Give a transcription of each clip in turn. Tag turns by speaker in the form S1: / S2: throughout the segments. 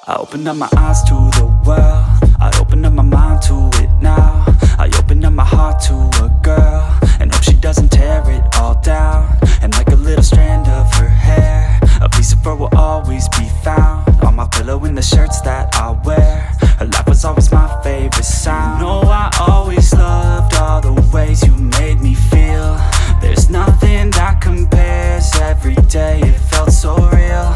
S1: I opened up my eyes to the world, I opened up my mind to it now. I opened up my heart to a girl, and hope she doesn't tear it all down. And like a little strand of her hair, a piece of fur will always be found on my pillow in the shirts that I wear. Her laugh was always my favorite sound. No, I always loved all the ways you made me feel. There's nothing that compares, every day it felt so real.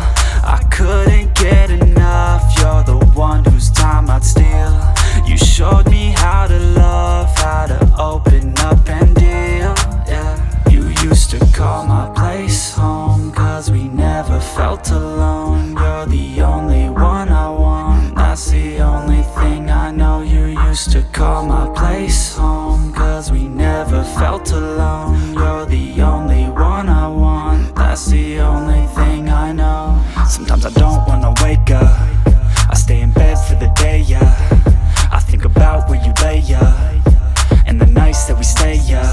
S1: I couldn't get enough, you're the one whose time I'd steal. You showed me how to love, how to open up and deal, yeah. You used to call my place home, cause we never felt alone. You're the only one I want, that's the only thing I know. You used to call my place home, cause we never felt alone. You're the only one I want, that's the only thing I know. Sometimes I don't wanna wake up, I stay in bed for the day, yeah. I think about where you lay, yeah, and the nights that we stay, yeah.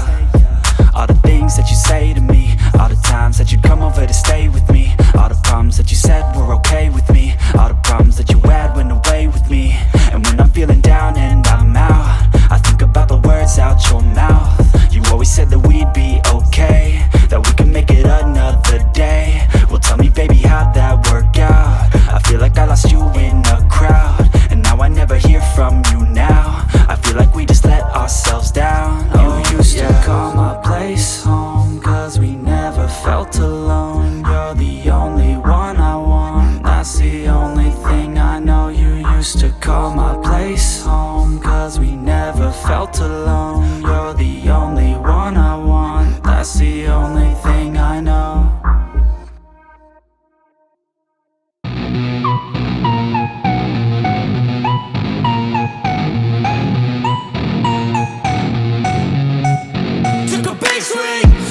S1: All the things that you say to me, all the times that you'd come over to stay with me, all the problems that you said were okay with me, all the problems that you had went away with me. And when I'm feeling down and I'm out, I think about the words out your mouth. You always said that we'd be okay, that we could make it another day. Well, tell me, baby, how'd that work out? I feel like I lost you in a crowd, and now I never hear from you now. I feel like we just let ourselves down. You used to call my place home, cause we never felt alone. You're the only one I want, that's the only thing I know. You used to call my place home, cause we never felt alone. You're the only one I want, that's the only thing I know.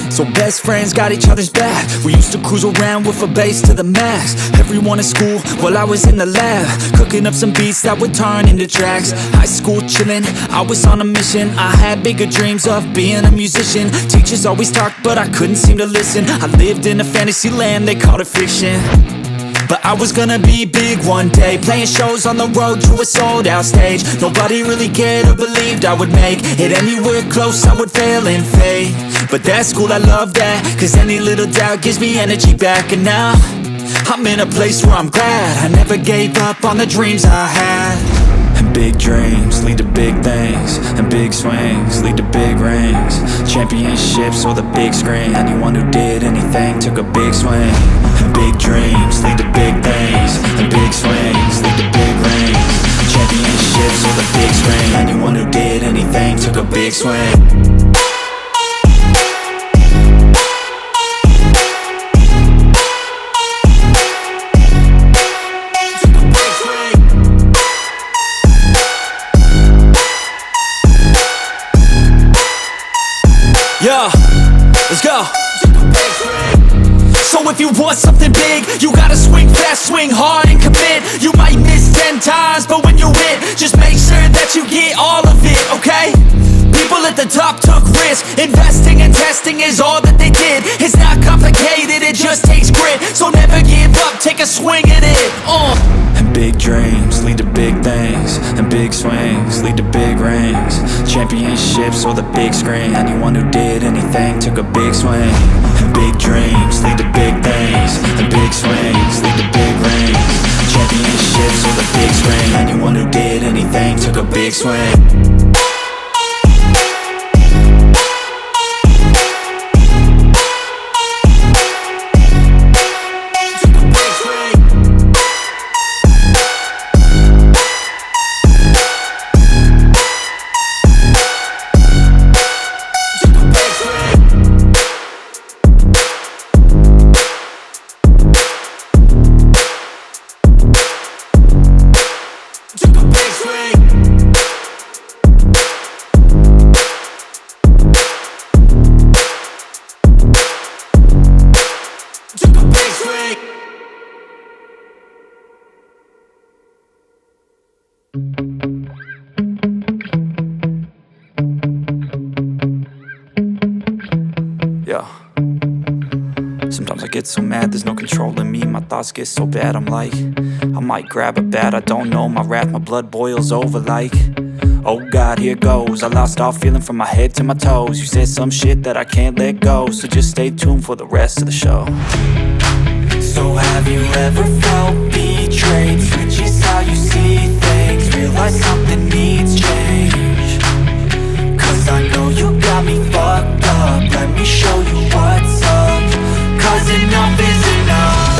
S2: So best friends got each other's back. We used to cruise around with a bass to the max. Everyone in school while I was in the lab, cooking up some beats that would turn into tracks. High school chillin', I was on a mission. I had bigger dreams of being a musician. Teachers always talked but I couldn't seem to listen. I lived in a fantasy land, they called it fiction. But I was gonna be big one day, playing shows on the road to a sold out stage. Nobody really cared or believed I would make it anywhere close, I would fail and fade. But that's cool, I love that, cause any little doubt gives me energy back. And now, I'm in a place where I'm glad I never gave up on the dreams I had.
S1: And big dreams lead to big things, and big swings lead to big rings. Championships or the big screen, anyone who did anything took a big swing. And big dreams lead to big things, and big swings lead to big rings. Championships or the big screen, anyone who did anything took a big swing.
S2: Yeah, let's go. So if you want something big, you gotta swing fast, swing hard and commit. You might miss 10 times, but when you hit, just make sure that you get all of it, okay? People at the top took risks, investing and testing is all that they did. It's not complicated, it just takes grit. So never give up, take a swing at it.
S1: And big dreams lead to big things, and big swings lead to big rings. Championships or the big screen, anyone who did anything took a big swing. And big dreams lead to big things, and big swings lead to big rings. Championships or the big screen, anyone who did anything took a big swing.
S2: Took a big swing.
S1: get so mad, there's no controlling me. My thoughts get so bad, I'm like, I might grab a bat, I don't know. My wrath, my blood boils over like, oh God, here goes. I lost all feeling from my head to my toes. You said some shit that I can't let go, so just stay tuned for the rest of the show. So have you ever felt betrayed? Switches how you see things, realize something needs change. Cause I know you got me fucked up, let me show you what's up. Cause enough is enough.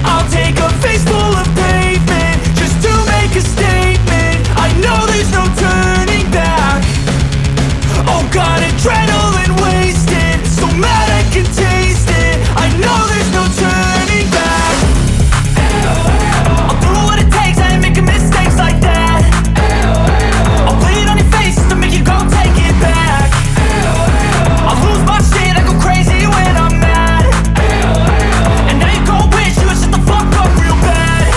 S1: I'll take a face full of pavement just to make a statement. I know there's no turning back. Oh God, adrenaline wasted, so mad I can taste it. I know there's no turning back. I'll do what it takes, I ain't making mistakes like that. I'll play it on your face to make you go take it back. I'll lose my shit, I go crazy when I'm mad. And now you gon' wish you would shut the fuck up real bad.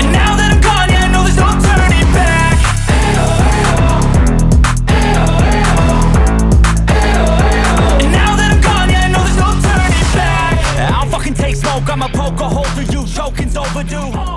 S1: And now that I'm gone, yeah, I know there's no turning back. And now that I'm gone, yeah, I know there's no turning back. I'll fucking take smoke, I'ma poke a hole through you, choking's overdue.